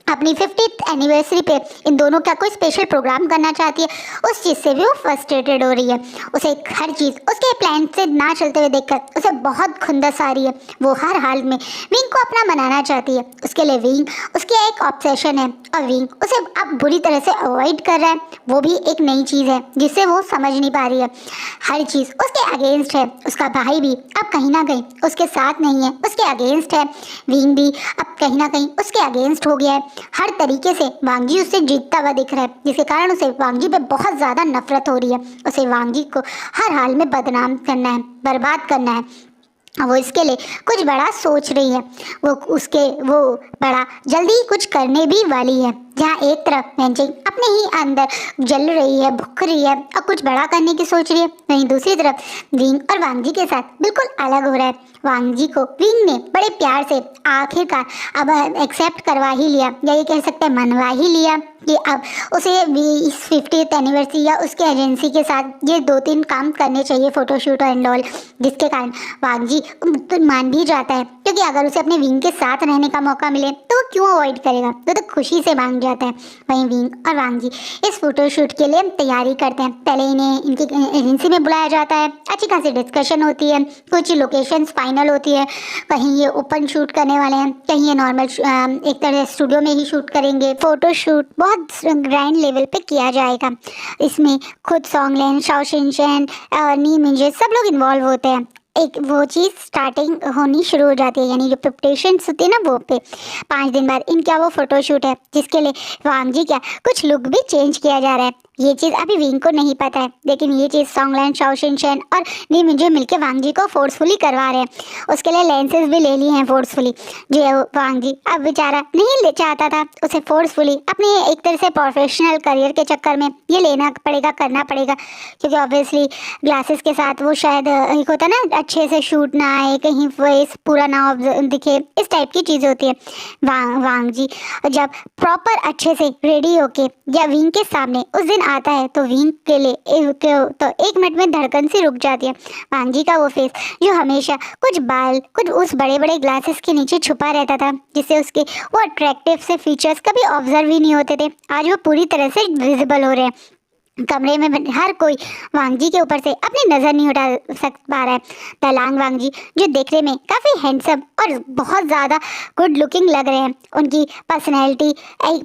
अपनी 50th एनिवर्सरी पे इन दोनों का कोई स्पेशल प्रोग्राम करना चाहती है। उस चीज़ से भी वो फ्रस्ट्रेटेड हो रही है। उसे हर चीज़ उसके प्लान से ना चलते हुए देखकर उसे बहुत खुंदस आ रही है। वो हर हाल में विंग को अपना बनाना चाहती है। उसके लिए विंग उसकी एक ऑब्सेशन है और विंग उसे अब बुरी तरह से अवॉइड कर रहा है। वो भी एक नई चीज़ है जिसे वो समझ नहीं पा रही है। हर चीज़ उसके अगेंस्ट है। उसका भाई भी अब कहीं ना कहीं उसके साथ नहीं है, उसके अगेंस्ट है। विंग भी अब कहीं ना कहीं उसके अगेंस्ट हो गया है। हर तरीके से वांग जी उससे जीतता हुआ दिख रहा है, जिसके कारण उसे वांग जी पे बहुत ज़्यादा नफरत हो रही है। उसे वांग जी को हर हाल में बदनाम करना है, बर्बाद करना है। वो इसके लिए कुछ बड़ा सोच रही है। वो बड़ा जल्दी ही कुछ करने भी वाली है। जहाँ एक तरफ वेंचिंग अपने ही अंदर जल रही है, भुक रही है और कुछ बड़ा करने की सोच रही है, वहीं दूसरी तरफ विंग और वांग जी के साथ बिल्कुल अलग हो रहा है। वांग जी को विंग ने बड़े प्यार से आखिरकार अब एक्सेप्ट करवा ही लिया, या ये कह सकते हैं मनवा ही लिया कि अब उसे भी इस 50th एनिवर्सरी या उसके एजेंसी के साथ ये 2-3 काम करने चाहिए, फोटोशूट एंड ऑल, जिसके कारण वांग जी तो मान भी जाता है, क्योंकि अगर उसे अपने विंग के साथ रहने का मौका मिले तो वो क्यों अवॉइड करेगा, वो तो खुशी से मांग जाता है। वहीं विंग और वांग जी इस फोटोशूट के लिए तैयारी करते हैं। पहले इन्हें इनकी एजेंसी में बुलाया जाता है, अच्छी खासी डिस्कशन होती है, कुछ लोकेशंस फाइनल होती है। कहीं ये ओपन शूट करने वाले हैं, कहीं ये नॉर्मल एक तरह स्टूडियो में ही शूट करेंगे। फोटोशूट बहुत ग्रैंड लेवल पे किया जाएगा। इसमें खुद सॉन्गलैन, शाओ शिनचैन, नी मिंजे सब लोग इन्वॉल्व होते हैं। एक वो चीज़ स्टार्टिंग होनी शुरू हो जाती है, यानी जो प्रिपरेशंस होती है ना, वो पे 5 दिन बाद इनका वो फोटोशूट है, जिसके लिए वांग जी क्या कुछ लुक भी चेंज किया जा रहा है। ये चीज़ अभी विंग को नहीं पता है, लेकिन ये चीज़ सॉन्गलैन, शाओ शिनचैन और नी मिंजे मिलकर वांग जी को फोर्सफुली करवा रहे हैं। उसके लिए लेंसेज भी ले लिए हैं फोर्सफुली, जो वांग जी अब बेचारा नहीं ले चाहता था। उसे फोर्सफुली अपने एक तरह से प्रोफेशनल करियर के चक्कर में ये लेना पड़ेगा, करना पड़ेगा, क्योंकि ऑब्वियसली ग्लासेस के साथ वो शायद एक होता है ना, अच्छे से शूट ना आए, कहीं फेस पूरा ना दिखे, इस टाइप की चीज़ होती है। वांग जी जब प्रॉपर अच्छे से रेडी होके या विंग के सामने उस दिन आता है तो विंग के लिए तो 1 मिनट में धड़कन सी रुक जाती है। वांग जी का वो फेस जो हमेशा कुछ बाल कुछ उस बड़े बड़े ग्लासेस के नीचे छुपा रहता था, जिससे उसके वो अट्रैक्टिव से फीचर्स कभी ऑब्जर्व ही नहीं होते थे, आज वो पूरी तरह से विजिबल हो रहे हैं। कमरे में हर कोई वांग जी के ऊपर से अपनी नज़र नहीं उठा पा रहा है। तलांग वांग जी जो देखने में काफ़ी हैंडसम और बहुत ज़्यादा गुड लुकिंग लग रहे हैं, उनकी पर्सनैलिटी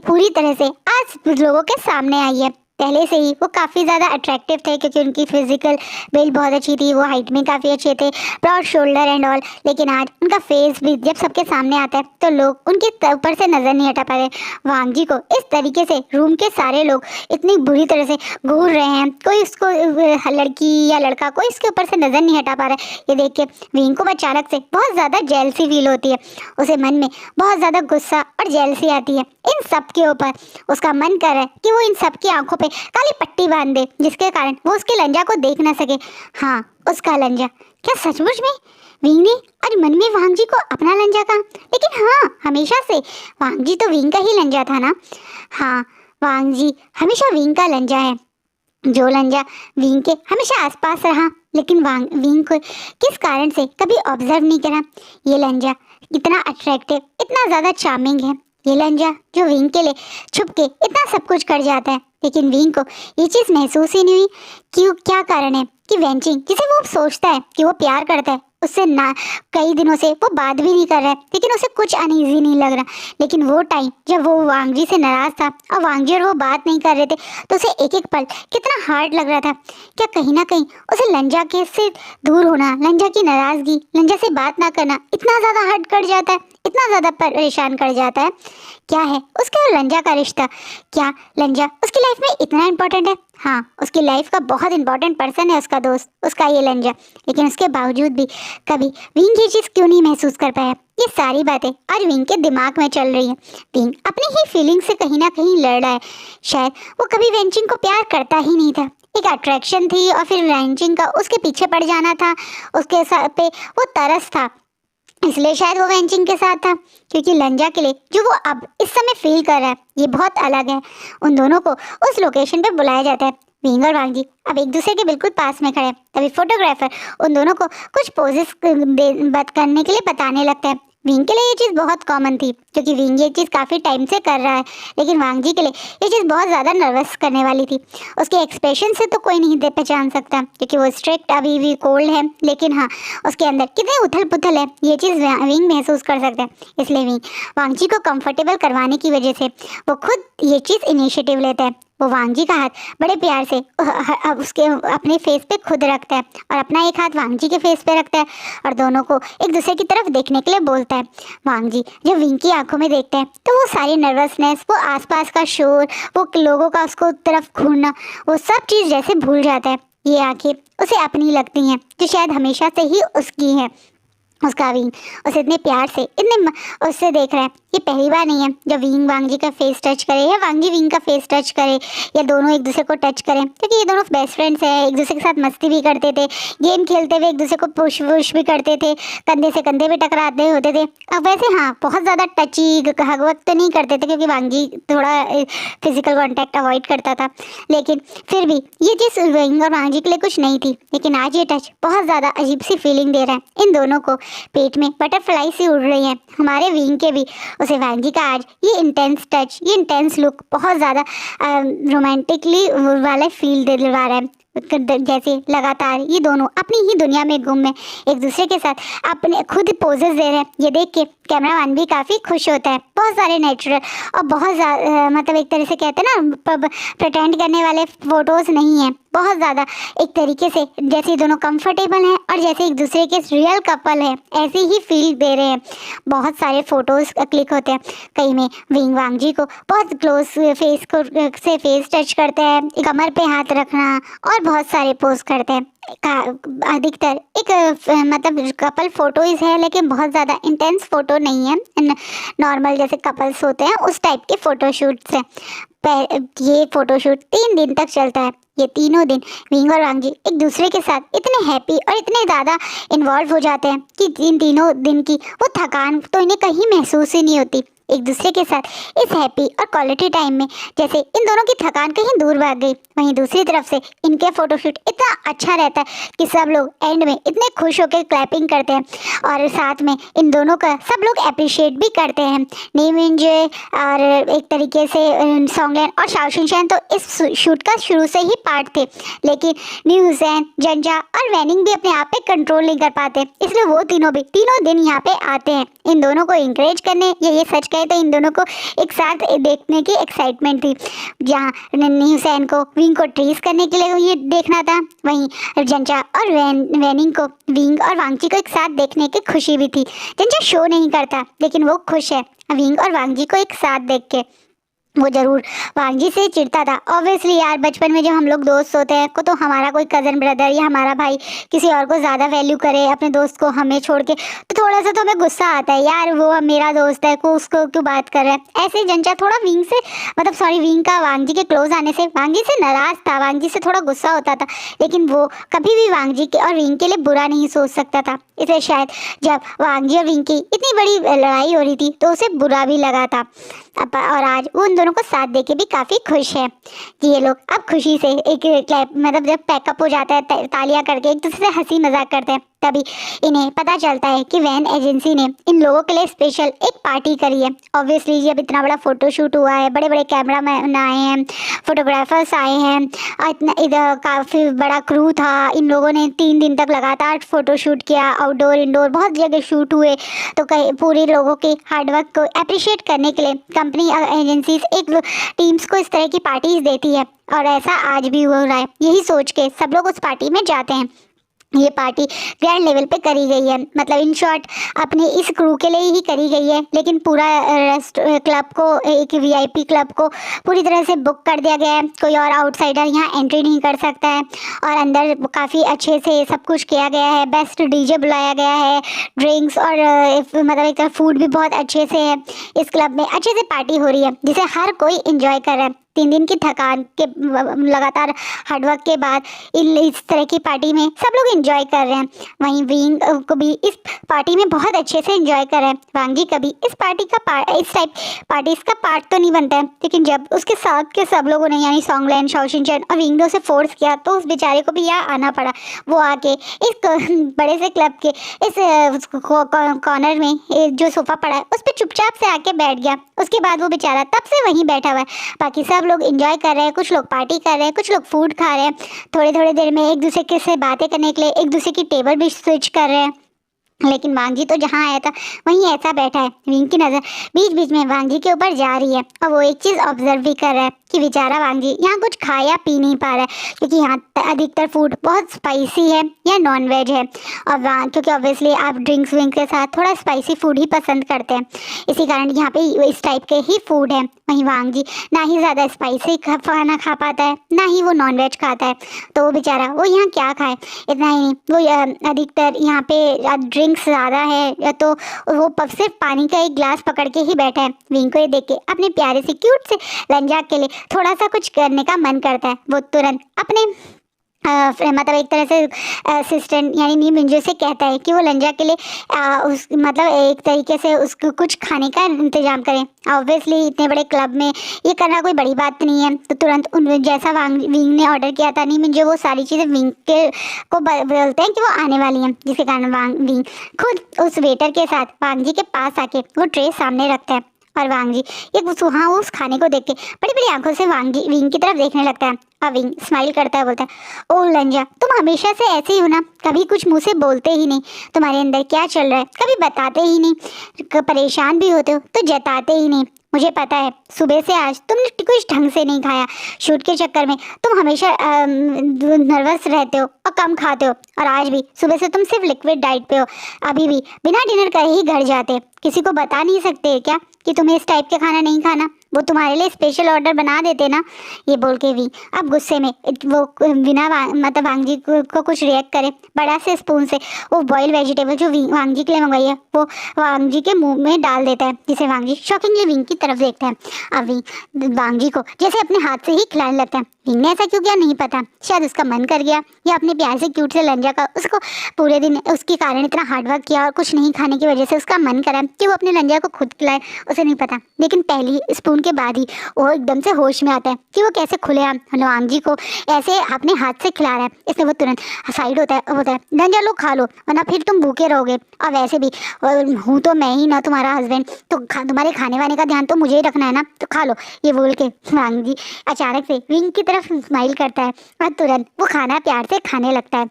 पूरी तरह से आज लोगों के सामने आई है। पहले से ही वो काफ़ी ज़्यादा अट्रैक्टिव थे, क्योंकि उनकी फिजिकल बिल्ड बहुत अच्छी थी, वो हाइट में काफ़ी अच्छे थे, ब्रॉड शोल्डर एंड ऑल। लेकिन आज उनका फेस भी जब सबके सामने आता है तो लोग उनके ऊपर से नज़र नहीं हटा पा रहे। वांग जी को इस तरीके से रूम के सारे लोग इतनी बुरी तरह से घूर रहे हैं, कोई उसको लड़की या लड़का कोई इसके ऊपर से नज़र नहीं हटा पा रहा है। ये देख के विंग को अचानक से बहुत ज़्यादा जेलसी फील होती है। उसे मन में बहुत ज़्यादा गुस्सा और जेलसी आती है इन सब के ऊपर। उसका मन कर रहा है कि वो इन सब की आंखों पे काली पट्टी बांध दे, जिसके कारण वो उसके लंजा को देख ना सके। हाँ, उसका लंजा। क्या सचमुच में विंग ने आज मन में वांग जी को अपना लंजा कहा? लेकिन हाँ, हमेशा से वांग जी तो विंग का ही लंजा था ना। हाँ, वांग जी हमेशा विंग का लंजा है, जो लंजा विंग के हमेशा आसपास रहा, लेकिन विंग को किस कारण से कभी ऑब्जर्व नहीं करा। ये लंजा इतना अट्रैक्टिव, इतना ज़्यादा चार्मिंग है। ये लंजा जो विंग के लिए छुप के इतना सब कुछ कर जाता है, लेकिन विंग को ये चीज़ महसूस ही नहीं हुई। क्यों? क्या कारण है कि वेंचिंग जिसे वो सोचता है कि वो प्यार करता है, उससे ना कई दिनों से वो बात भी नहीं कर रहा है, लेकिन उसे कुछ अनईजी नहीं लग रहा। लेकिन वो टाइम जब वो वांग जी से नाराज़ था और वांग जी और वो बात नहीं कर रहे थे, तो उसे एक एक पल कितना हार्ड लग रहा था। क्या कहीं ना कहीं उसे लंजा के से दूर होना, लंजा की नाराज़गी, लंजा से बात ना करना इतना ज़्यादा हर्ट कर जाता है, इतना ज़्यादा परेशान कर जाता है? क्या है उसके और लंजा का रिश्ता? क्या लंजा उसकी लाइफ में इतना इम्पोर्टेंट है? हाँ, उसकी लाइफ का बहुत इंपॉर्टेंट पर्सन है उसका दोस्त, उसका ये लंजा। लेकिन उसके बावजूद भी कभी विंग ये चीज़ क्यों नहीं महसूस कर पाया? ये सारी बातें आज विंग के दिमाग में चल रही हैं। विंग अपनी ही फीलिंग से कहीं ना कहीं लड़ रहा है। शायद वो कभी वेंचिंग को प्यार करता ही नहीं था, एक अट्रैक्शन थी, और फिर वेंचिंग का उसके पीछे पड़ जाना था, उसके पे वो तरस था। इसलिए शायद वो वेंचिंग के साथ था, क्योंकि लंजा के लिए जो वो अब इस समय फील कर रहा है ये बहुत अलग है। उन दोनों को उस लोकेशन पे बुलाया जाता है। विंग और वांग जी अब एक दूसरे के बिल्कुल पास में खड़े हैं। तभी फोटोग्राफर उन दोनों को कुछ पोजेस करने के लिए बताने लगता है। विंग के लिए ये चीज़ बहुत कॉमन थी, क्योंकि विंग ये चीज़ काफ़ी टाइम से कर रहा है, लेकिन वांग जी के लिए ये चीज़ बहुत ज़्यादा नर्वस करने वाली थी। उसके एक्सप्रेशन से तो कोई नहीं पहचान सकता, क्योंकि वो स्ट्रिक्ट अभी भी कोल्ड है, लेकिन हाँ उसके अंदर कितनी उथल पुथल है ये चीज़ विंग महसूस कर सकता है। इसलिए विंग वांग जी को कंफर्टेबल करवाने की वजह से वो खुद ये चीज़ इनिशिएटिव लेता है। वो वांग जी का हाथ बड़े प्यार से उसके अपने फेस पे खुद रखता है और अपना एक हाथ वांग जी के फेस पे रखता है और दोनों को एक दूसरे की तरफ देखने के लिए बोलता है। वांग जी जब विंग की आंखों में देखता है तो वो सारी नर्वसनेस, वो आसपास का शोर, वो लोगों का उसको तरफ घूरना, वो सब चीज़ जैसे भूल जाता है। ये आंखें उसे अपनी लगती हैं, जो शायद हमेशा से ही उसकी हैं। उसका विंग उसे इतने प्यार से उससे देख रहा है। ये पहली बार नहीं है जब विंग वांग जी का फेस टच करे या वांग जी विंग का फेस टच करे या दोनों एक दूसरे को टच करें, क्योंकि ये दोनों बेस्ट फ्रेंड्स हैं। एक दूसरे के साथ मस्ती भी करते थे, गेम खेलते हुए एक दूसरे को पुश वुश भी करते थे, कंधे से कंधे भी टकराते होते थे। अब वैसे हाँ बहुत ज़्यादा टची हग वक्त तो नहीं करते थे, क्योंकि वांग जी थोड़ा फिजिकल कॉन्टैक्ट अवॉइड करता था, लेकिन फिर भी ये चीज़ विंग और वांग जी के लिए कुछ नहीं थी। लेकिन आज ये टच बहुत ज़्यादा अजीब सी फीलिंग दे रहा है। इन दोनों को पेट में बटरफ्लाई सी उड़ रही हैं। हमारे विंग के भी उसे वांग जी का आज ये इंटेंस टच, ये इंटेंस लुक बहुत ज़्यादा रोमांटिकली वाला फील दिलवा रहा है। जैसे लगातार ये दोनों अपनी ही दुनिया में गुम है, एक दूसरे के साथ अपने खुद पोजेस दे रहे हैं। ये देख के कैमरामैन भी काफ़ी खुश होता है। बहुत सारे नेचुरल और बहुत मतलब एक तरह से कहते हैं ना प्रटेंड करने वाले फोटोज़ नहीं हैं, बहुत ज़्यादा एक तरीके से जैसे ये दोनों कंफर्टेबल हैं और जैसे एक दूसरे के रियल कपल हैं ऐसे ही फील दे रहे हैं। बहुत सारे फोटोज़ क्लिक होते हैं, कई में विंग वांग जी को बहुत क्लोज फेस को से फेस टच करते हैं, कमर पे हाथ रखना और बहुत सारे पोज करते हैं। अधिकतर एक मतलब कपल फोटोज़ है, लेकिन बहुत ज़्यादा इंटेंस फोटो नहीं है, नॉर्मल जैसे कपल्स होते हैं उस टाइप के फ़ोटोशूट्स हैं। ये फ़ोटोशूट 3 दिन तक चलता है। ये तीनों दिन विंग और वांग जी एक दूसरे के साथ इतने हैप्पी और इतने ज़्यादा इन्वॉल्व हो जाते हैं कि इन तीनों दिन की वो थकान तो इन्हें कहीं महसूस ही नहीं होती। एक दूसरे के साथ इस हैप्पी और क्वालिटी टाइम में जैसे इन दोनों की थकान कहीं दूर भाग गई। वहीं दूसरी तरफ से इनके फोटोशूट इतना अच्छा रहता है कि सब लोग एंड में इतने खुश होकर क्लैपिंग करते हैं और साथ में इन दोनों का सब लोग अप्रिशिएट भी करते हैं। नेम एंजॉय और एक तरीके से सॉन्गलैंड और शाओशिनशैन तो इस शूट का शुरू से ही पार्ट थे, लेकिन न्यूज़ैन, जंजा और वैनिंग भी अपने आप पे कंट्रोल नहीं कर पाते, इसलिए वो तीनों दिन यहाँ पे आते हैं इन दोनों को इंकरेज करने। ये सच तो इन दोनों को एक साथ देखने की एक्साइटमेंट थी। जहाँ न्यूज़ैन को विंग को ट्रेस करने के लिए ये देखना था, वहीं जंजा और वैनिंग को विंग और वांग जी को एक साथ देखने की खुशी भी थी। जंजा शो नहीं करता, लेकिन वो खुश है विंग और वांग जी को एक साथ देख के। वो ज़रूर वांग जी से चिढ़ता था। ऑब्वियसली यार बचपन में जब हम लोग दोस्त होते हैं को तो हमारा कोई कज़न ब्रदर या हमारा भाई किसी और को ज़्यादा वैल्यू करे अपने दोस्त को हमें छोड़ के, तो थोड़ा सा तो हमें गुस्सा आता है, यार वो मेरा दोस्त है को उसको क्यों बात कर रहा है। ऐसे जंजा थोड़ा विंग से विंग का वांग जी के क्लोज आने से वांग जी से नाराज़ था, वांग जी से थोड़ा गुस्सा होता था, लेकिन वो कभी भी वांग जी के और विंग के लिए बुरा नहीं सोच सकता था। इसलिए शायद जब वांग जी और विंग की इतनी बड़ी लड़ाई हो रही थी तो उसे बुरा भी लगा था। और आज वो उन दोनों को साथ देके भी काफ़ी खुश है कि ये लोग अब खुशी से एक क्लैप जब पैकअप हो जाता है तालियां करके एक दूसरे से हंसी मजाक करते हैं, तभी इन्हें पता चलता है कि वैन एजेंसी ने इन लोगों के लिए स्पेशल एक पार्टी करी है। ऑब्वियसली जब इतना बड़ा फोटोशूट हुआ है, बड़े बड़े कैमरा मैन आए हैं, फोटोग्राफर्स आए हैं, इतना इधर काफ़ी बड़ा क्रू था। इन लोगों ने 3 दिन तक लगातार फोटोशूट किया, आउटडोर इंडोर बहुत जगह शूट हुए। तो कई पूरे लोगों के हार्डवर्क को अप्रिशिएट करने के लिए कंपनी एजेंसीज एक टीम्स को इस तरह की पार्टीज देती है, और ऐसा आज भी हो रहा है। यही सोच के सब लोग उस पार्टी में जाते हैं। ये पार्टी ग्रैंड लेवल पे करी गई है, मतलब इन शॉर्ट अपने इस क्रू के लिए ही करी गई है, लेकिन पूरा क्लब को, एक वीआईपी क्लब को पूरी तरह से बुक कर दिया गया है। कोई और आउटसाइडर यहाँ एंट्री नहीं कर सकता है, और अंदर काफ़ी अच्छे से सब कुछ किया गया है। बेस्ट डीजे बुलाया गया है, ड्रिंक्स और एक फूड भी बहुत अच्छे से है। इस क्लब में अच्छे से पार्टी हो रही है जिसे हर कोई इंजॉय कर रहा है। 3 दिन की थकान के लगातार हार्डवर्क के बाद इस तरह की पार्टी में सब लोग एंजॉय कर रहे हैं। वहीं विंग को भी इस पार्टी में बहुत अच्छे से एंजॉय कर रहे हैं। वांगी कभी इस टाइप पार्टीज का पार्ट तो नहीं बनता है, लेकिन जब उसके साथ के सब लोगों ने यानी सॉन्गलैन, शाओशिनचैन और विंग ने उसे फोर्स किया तो उस बेचारे को भी यहाँ आना पड़ा। वो आके इस बड़े से क्लब के इस कॉर्नर में जो सोफा पड़ा है उस पर चुपचाप से आके बैठ गया। उसके बाद वो बेचारा तब से वहीं बैठा हुआ है। बाकी सब लोग एंजॉय कर रहे हैं, कुछ लोग पार्टी कर रहे हैं, कुछ लोग फूड खा रहे हैं। थोड़ी थोड़ी देर में एक दूसरे के से बातें करने के लिए एक दूसरे की टेबल भी स्विच कर रहे हैं। लेकिन वांगी तो जहाँ आया था वहीं ऐसा बैठा है। विंग की नज़र बीच बीच में वांगी के ऊपर जा रही है और वो एक चीज़ ऑब्जर्व भी कर रहा है कि बेचारा वांगी यहाँ कुछ खा या पी नहीं पा रहा है, क्योंकि यहाँ अधिकतर फूड बहुत स्पाइसी है या नॉन वेज है। और क्योंकि ऑब्वियसली आप ड्रिंक्स विंक के साथ थोड़ा स्पाइसी फूड ही पसंद करते हैं, इसी कारण यहाँ पे इस टाइप के ही फूड है। वहीं वांगी ना ही ज़्यादा स्पाइसी खाना खा पाता है, ना ही वो नॉन वेज खाता है, तो वो बेचारा वो यहाँ क्या खाए। इतना ही नहीं, वो अधिकतर यहाँ पे ड्रिंक्स ज़्यादा है तो वो सिर्फ पानी का एक ग्लास पकड़ के ही बैठा है। विंग को ये देख के अपने प्यारे से क्यूट से लंजा के लिए थोड़ा सा कुछ करने का मन करता है। वो तुरंत अपने मतलब एक तरह से असिस्टेंट यानी नी मिंजो से कहता है कि वो लंजा के लिए उस मतलब एक तरीके से उसको कुछ खाने का इंतजाम करें। ऑब्वियसली इतने बड़े क्लब में ये करना कोई बड़ी बात नहीं है, तो तुरंत उन जैसा विंग ने ऑर्डर किया था नी मिंजो वो सारी चीज़ें विंग के को बोलते हैं कि वो आने वाली हैं, जिसके कारण विंग खुद उस वेटर के साथ वांगी के पास आके वो ट्रे सामने रखता है। और वांगी एक वहाँ उस खाने को देख के बड़ी बड़ी आंखों से विंग की तरफ देखने लगता है। और विंग स्माइल करता है, बोलता है, ओ लंजा, तुम हमेशा से ऐसे ही हो ना, कभी कुछ मुंह से बोलते ही नहीं, तुम्हारे अंदर क्या चल रहा है कभी बताते ही नहीं, परेशान भी होते हो तो जताते ही नहीं। मुझे पता है सुबह से आज तुमने कुछ ढंग से नहीं खाया, शूट के चक्कर में तुम हमेशा नर्वस रहते हो और कम खाते हो, और आज भी सुबह से तुम सिर्फ लिक्विड डाइट पे हो, अभी भी बिना डिनर करे ही घर जाते। किसी को बता नहीं सकते क्या कि तुम्हें इस टाइप के खाना नहीं खाना, वो तुम्हारे लिए स्पेशल ऑर्डर बना देते ना। ये बोल के भी अब गुस्से में वो बिना मतलब वांगी को कुछ रिएक्ट करे बड़ा से स्पून से वो बॉयल वेजिटेबल जो वांगी के लिए मंगाई है वो वांगी के मुंह में डाल देता है, जिसे वांगी शॉकिंगली विंग की तरफ देखता है। अब वांगी को जैसे अपने हाथ से ही खिलाने लगता है। विंग ने ऐसा क्यों किया नहीं पता, शायद उसका मन कर गया या अपने प्यार से क्यूट से लंजा का उसको पूरे दिन उसके कारण इतना हार्डवर्क किया और कुछ नहीं खाने की वजह से उसका मन करा कि वो अपने लंजा को खुद खिलाए, उसे नहीं पता। लेकिन पहली स्पून के बाद ही वो एकदम से होश में आता है कि वो कैसे खुलेआम वांगी को ऐसे अपने हाथ से खिला रहा है। इसलिए वो तुरंत साइड होता है और बोलता है, लंजा लो खा लो वरना फिर तुम भूखे रहोगे, और वैसे भी हूँ तो मैं ही ना तुम्हारा हस्बैंड, तो तुम्हारे खाने वाने का ध्यान तो मुझे ही रखना है ना, तो खा लो। ये बोल के वांगी अचानक से विंग की तरफ स्माइल करता है और तुरंत वो खाना प्यार से खाने लगता है।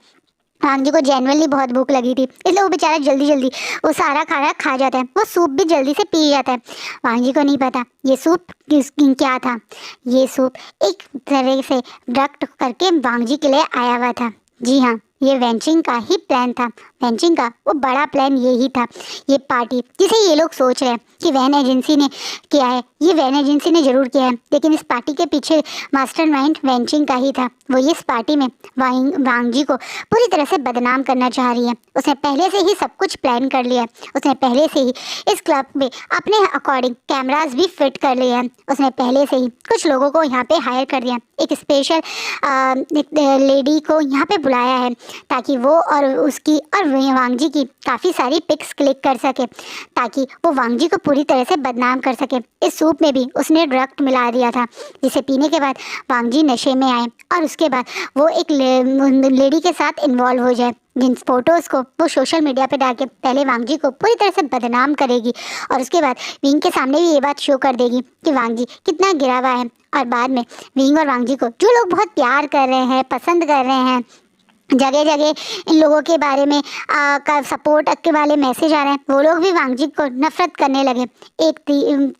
वांगी को जेन्युइनली बहुत भूख लगी थी, इसलिए वो बेचारा जल्दी जल्दी वो सारा खाना खा जाता है। वो सूप भी जल्दी से पी जाता है। वांगी को नहीं पता ये सूप क्या था। ये सूप एक तरह से डक्ट करके वांगी के लिए आया हुआ था। जी हाँ, ये वेंचिंग का ही प्लान था। वेंचिंग का वो बड़ा प्लान यही था। ये पार्टी जिसे ये लोग सोच रहे हैं कि वैन एजेंसी ने किया है, ये वैन एजेंसी ने जरूर किया है, लेकिन इस पार्टी के पीछे मास्टरमाइंड वेंचिंग का ही था। वो इस पार्टी में वांगी को पूरी तरह से बदनाम करना चाह रही है। उसने पहले से ही सब कुछ प्लान कर लिया है। उसने पहले से ही इस क्लब में अपने अकॉर्डिंग कैमरास भी फिट कर लिए हैं। उसने पहले से ही कुछ लोगों को यहाँ पे हायर कर दिया, एक स्पेशल लेडी को यहाँ पे बुलाया है ताकि वो और उसकी और वांगी की काफ़ी सारी पिक्स क्लिक कर सके, ताकि वो वांगी को पूरी तरह से बदनाम कर सके। इस सूप में भी उसने ड्रग मिला दिया था, जिसे पीने के बाद वांगी नशे में आए और उसके बाद वो एक लेडी के साथ इन्वॉल्व हो जाए, जिन फोटोज़ को वो सोशल मीडिया पे डाल के पहले वांगी को पूरी तरह से बदनाम करेगी और उसके बाद विंग के सामने भी ये बात शो कर देगी कि वांगी कितना गिरा हुआ है। और बाद में विंग और वांगी को जो लोग बहुत प्यार कर रहे हैं, पसंद कर रहे हैं, जगह जगह इन लोगों के बारे में का सपोर्ट के वाले मैसेज आ रहे हैं, वो लोग भी वांगी को नफरत करने लगे। एक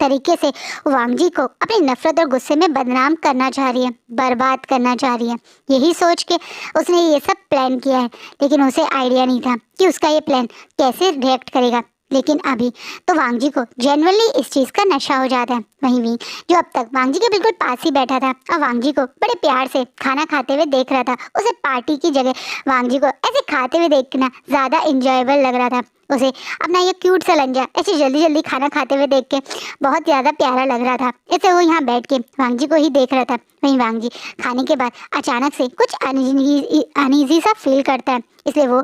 तरीके से वांगी को अपनी नफरत और गुस्से में बदनाम करना चाह रही है, बर्बाद करना चाह रही है। यही सोच के उसने ये सब प्लान किया है, लेकिन उसे आइडिया नहीं था कि उसका ये प्लान कैसे रिएक्ट करेगा। लेकिन अभी तो वांगी को जेन्युइनली इस चीज़ का नशा हो जाता है। वहीं भी जो अब तक वांगी के बिल्कुल पास ही बैठा था और वांगी को बड़े प्यार से खाना खाते हुए देख रहा था, उसे पार्टी की जगह वांगी को ऐसे खाते हुए देखना ज़्यादा इंजॉयबल लग रहा था। उसे अपना ये क्यूट सा लंजा ऐसे जल्दी जल्दी खाना खाते हुए देख के बहुत ज़्यादा प्यारा लग रहा था। ऐसे वो यहाँ बैठ के वांग जी को ही देख रहा था। वहीं वांग जी खाने के बाद अचानक से कुछ अनईजी सा फील करता है, इसलिए वो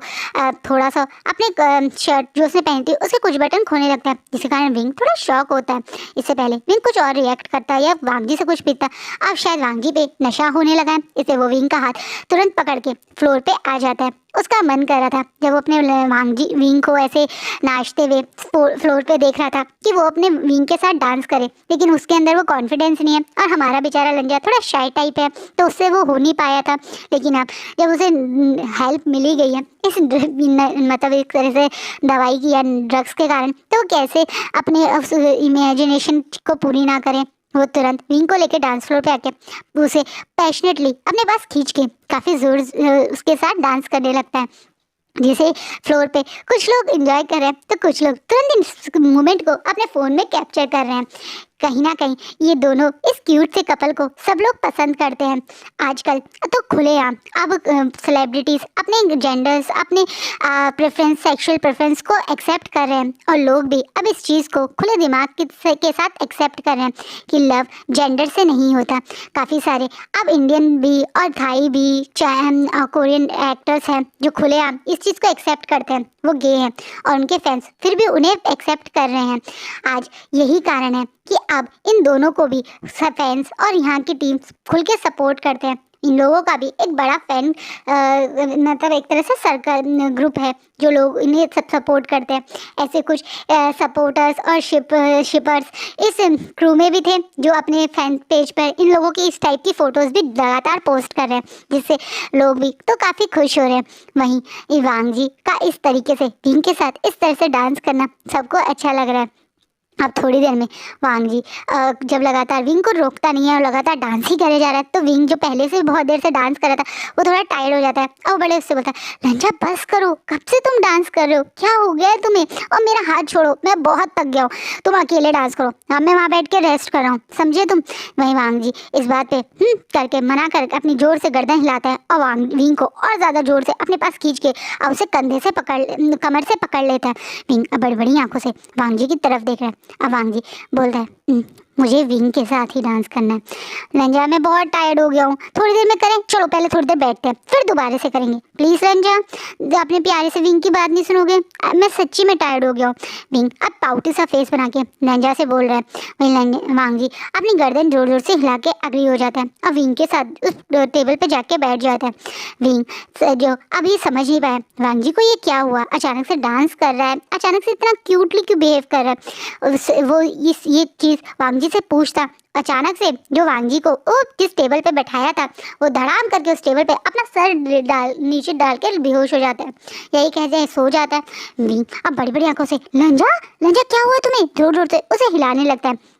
थोड़ा सा अपने शर्ट जो उसने पहनी थी उसके कुछ बटन खोने लगता है, जिसके कारण विंग थोड़ा शॉक होता है। इससे पहले विंग कुछ और रिएक्ट करता है या वांग जी से कुछ पूछता है। अब शायद वांग जी पे नशा होने लगा है, इसलिए वो विंग का हाथ तुरंत पकड़ के फ्लोर पे आ जाता है। उसका मन कर रहा था जब वो अपने वांग जी विंग को ऐसे नाचते हुए फ्लोर पे देख रहा था कि वो अपने विंग के साथ डांस करे, लेकिन उसके अंदर वो कॉन्फिडेंस नहीं है और हमारा बेचारा लंजा थोड़ा शाय टाइप है, तो उससे वो हो नहीं पाया था। लेकिन अब जब उसे हेल्प मिली गई है इस मतलब एक तरह से दवाई की या ड्रग्स के कारण, तो वो कैसे अपने इमेजिनेशन को पूरी ना करें। वो तुरंत विंग को लेकर डांस फ्लोर पे आके उसे पैशनेटली अपने पास खींच के काफ़ी जोर उसके साथ डांस करने लगता है, जिसे फ्लोर पे कुछ लोग एंजॉय कर रहे हैं तो कुछ लोग तुरंत इस मोमेंट को अपने फ़ोन में कैप्चर कर रहे हैं। कहीं ना कहीं ये दोनों इस क्यूट से कपल को सब लोग पसंद करते हैं आजकल तो खुलेआम। अब सेलिब्रिटीज़ अपने जेंडर्स अपने प्रेफरेंस सेक्सुअल प्रेफरेंस को एक्सेप्ट कर रहे हैं और लोग भी अब इस चीज़ को खुले दिमाग के साथ एक्सेप्ट कर रहे हैं कि लव जेंडर से नहीं होता। काफ़ी सारे अब इंडियन भी और थाई भी चाहे कोरियन एक्टर्स हैं जो खुलेआम इस चीज़ को एक्सेप्ट करते हैं, वो गे हैं और उनके फैंस फिर भी उन्हें एक्सेप्ट कर रहे हैं। आज यही कारण है कि अब इन दोनों को भी फैंस और यहाँ की टीम खुल के सपोर्ट करते हैं। इन लोगों का भी एक बड़ा फैन मतलब एक तरह से सर्कल ग्रुप है जो लोग इन्हें सब सपोर्ट करते हैं। ऐसे कुछ सपोर्टर्स और शिपर्स इस क्रू में भी थे जो अपने फैन पेज पर इन लोगों की इस टाइप की फ़ोटोज़ भी लगातार पोस्ट कर रहे हैं, जिससे लोग भी तो काफ़ी खुश हो रहे हैं। वहीं वांग जी का इस तरीके से टीम के साथ इस तरह से डांस करना सबको अच्छा लग रहा है। अब थोड़ी देर में वांग जी जब लगातार विंग को रोकता नहीं है और लगातार डांस ही करे जा रहा है, तो विंग जो पहले से बहुत देर से डांस कर रहा था वो थोड़ा टायर्ड हो जाता है और बड़े उससे बोलता है, लंजा बस करो, कब से तुम डांस कर रहे हो, क्या हो गया है तुम्हें, और मेरा हाथ छोड़ो, मैं बहुत थक गया हूँ, तुम अकेले डांस करो, अब मैं वहाँ बैठ के रेस्ट कर रहा हूँ, समझे तुम। वहीं वांग जी इस बात पे करके मना करके अपनी जोर से गर्दन हिलाता है और विंग को और ज़्यादा जोर से अपने पास खींच के और उसे कंधे से कमर से पकड़ लेता है। विंग बड़ी बड़ी आंखों से वांग जी की तरफ देख रहा है। अब वांग जी बोलता है, मुझे विंग के साथ ही डांस करना है, लंजा मैं बहुत टायर्ड हो गया हूँ, थोड़ी देर में करें, चलो पहले थोड़ी देर बैठते हैं फिर दोबारा से करेंगे, प्लीज़ लंजा अपने प्यारे से विंग की बात नहीं सुनोगे, मैं सच्ची में टायर्ड हो गया हूँ। विंग अब पाउटी सा फेस बना के लंजा से बोल रहा है। वहीं वांग जी अपनी गर्दन जोर जोर से हिला के अग्री हो जाता है और विंग के साथ उस टेबल पर जाके बैठ जाता है। विंग जो अभी समझ नहीं पाया वांग जी को ये क्या हुआ, अचानक से डांस कर रहा है, अचानक से इतना क्यूटली क्यों बिहेव कर रहा है। वो ये चीज़ वांग जी से पूछता, अचानक से जो वांग जी को जिस टेबल पे बैठाया था वो धड़ाम करके उस टेबल पे अपना सर नीचे डाल के बेहोश हो जाता है, यही कहते हैं सो जाता है। विंग अब बड़ी बड़ी आंखों से लंजा लंजा क्या हुआ तुम्हें, जोर जोर से उसे हिलाने लगता है।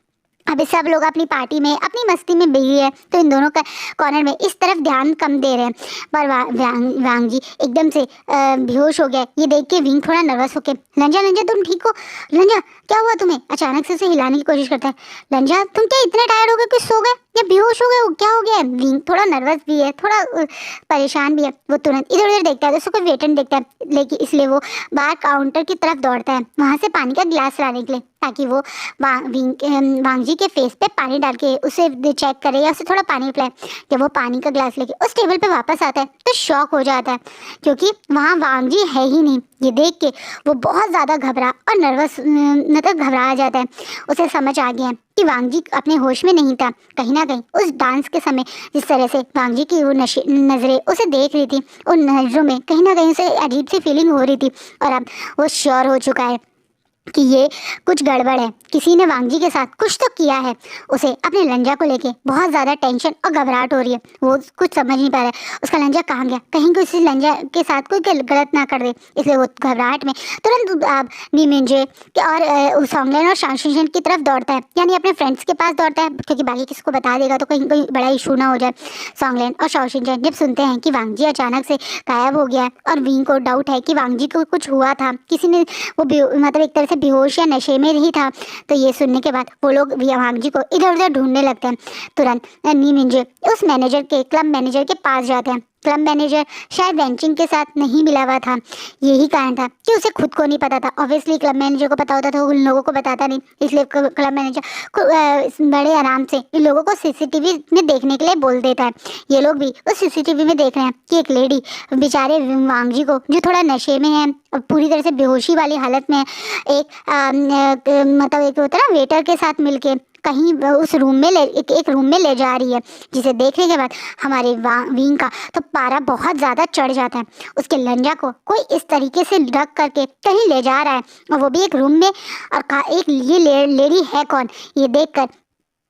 अभी सब लोग अपनी पार्टी में अपनी मस्ती में बिजी है, तो इन दोनों का कॉर्नर में इस तरफ ध्यान कम दे रहे हैं। पर वांग जी एकदम से बेहोश हो गया। ये देख के विंग थोड़ा नर्वस होके, लंजा लंजा तुम ठीक हो, लंजा क्या हुआ तुम्हें, अचानक से उसे हिलाने की कोशिश करता है। लंजा तुम क्या इतने टायर्ड हो गए, कुछ सो गए या बेहोश हो गए, क्या हो गया है। विंग थोड़ा नर्वस भी है, थोड़ा परेशान भी है। वो तुरंत इधर उधर देखता है तो उसको कोई वेटर देखता है, लेकिन इसलिए वो बाहर काउंटर की तरफ दौड़ता है वहाँ से पानी का गिलास लाने के लिए, ताकि वो वांग जी के फेस पे पानी डाल के उसे चेक करे या उसे थोड़ा पानी पिलाए। जब वो पानी का गिलास लेके उस टेबल पे वापस आता है तो शॉक हो जाता है, क्योंकि वहाँ वांग जी है ही नहीं। ये देख के वो बहुत ज़्यादा घबरा और नर्वस मतलब घबरा जाता है। उसे समझ आ गया कि वांग जी अपने होश में नहीं था। कहीं ना कहीं उस डांस के समय जिस तरह से वांग जी की वो नज़रें उसे देख रही थी, उन नज़रों में कहीं ना कहीं उसे अजीब सी फीलिंग हो रही थी और अब वो श्योर हो चुका है कि ये कुछ गड़बड़ है, किसी ने वांग जी के साथ कुछ तो किया है। उसे अपने लंजा को लेके बहुत ज़्यादा टेंशन और घबराहट हो रही है। वो कुछ समझ नहीं पा रहा है उसका लंजा कहाँ गया, कहीं किसी लंजा के साथ कोई गलत ना कर दे। इसलिए वो घबराहट में तुरंत नी मिंजे और सॉन्गलैन और शांगशुनशन की तरफ दौड़ता है, यानी अपने फ्रेंड्स के पास दौड़ता है, क्योंकि बाकी किसी को बता देगा तो कहीं कोई बड़ा इशू ना हो जाए। सॉन्गलैन और शांगशुनशन जब सुनते हैं कि वांग जी अचानक से गायब हो गया और विंग को डाउट है कि वांग जी को कुछ हुआ था, किसी ने वो मतलब एक तरह से बेहोश या नशे में ही था, तो ये सुनने के बाद वो लोग वांग जी को इधर उधर ढूंढने लगते हैं। तुरंत नी मिंजे उस मैनेजर के क्लब मैनेजर के पास जाते हैं क्लब मैनेजर शायद वेंचिंग के साथ नहीं मिला हुआ था। यही कारण था कि उसे खुद को नहीं पता था। ऑब्वियसली क्लब मैनेजर को पता होता तो उन लोगों को बताता नहीं, इसलिए क्लब मैनेजर बड़े आराम से इन लोगों को सीसीटीवी में देखने के लिए बोल देता है। ये लोग भी उस सीसीटीवी में देख रहे हैं कि एक लेडी बेचारे वांगजी को, जो थोड़ा नशे में है और पूरी तरह से बेहोशी वाली हालत में है, मतलब एक होता है ना वेटर के साथ मिलके कहीं उस रूम में एक रूम में ले जा रही है, जिसे देखने के बाद हमारे विंग का तो पारा बहुत ज़्यादा चढ़ जाता है। उसके लंजा को कोई इस तरीके से रख करके कहीं ले जा रहा है, और वो भी एक रूम में, और एक ये लेडी है कौन, ये देखकर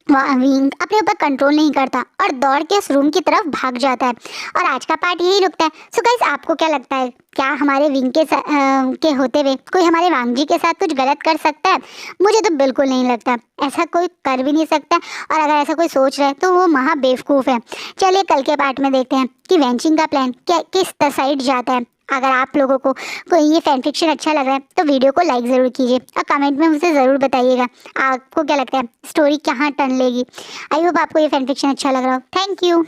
विंग अपने ऊपर कंट्रोल नहीं करता और दौड़ के उस रूम की तरफ भाग जाता है। और आज का पार्ट यही रुकता है। सो गाइस, आपको क्या लगता है, क्या हमारे विंग के होते हुए कोई हमारे वांगजी के साथ कुछ गलत कर सकता है? मुझे तो बिल्कुल नहीं लगता, ऐसा कोई कर भी नहीं सकता, और अगर ऐसा कोई सोच रहा है तो वो महा बेवकूफ़ है। चलिए कल के पार्ट में देखते हैं कि वेंचिंग का प्लान क्या किस साइड जाता है। अगर आप लोगों को कोई ये फैन फिक्शन अच्छा लग रहा है तो वीडियो को लाइक ज़रूर कीजिए और कमेंट में मुझे ज़रूर बताइएगा आपको क्या लगता है, स्टोरी कहाँ टर्न लेगी। आई होप आपको ये फैन फिक्शन अच्छा लग रहा हो। Thank you.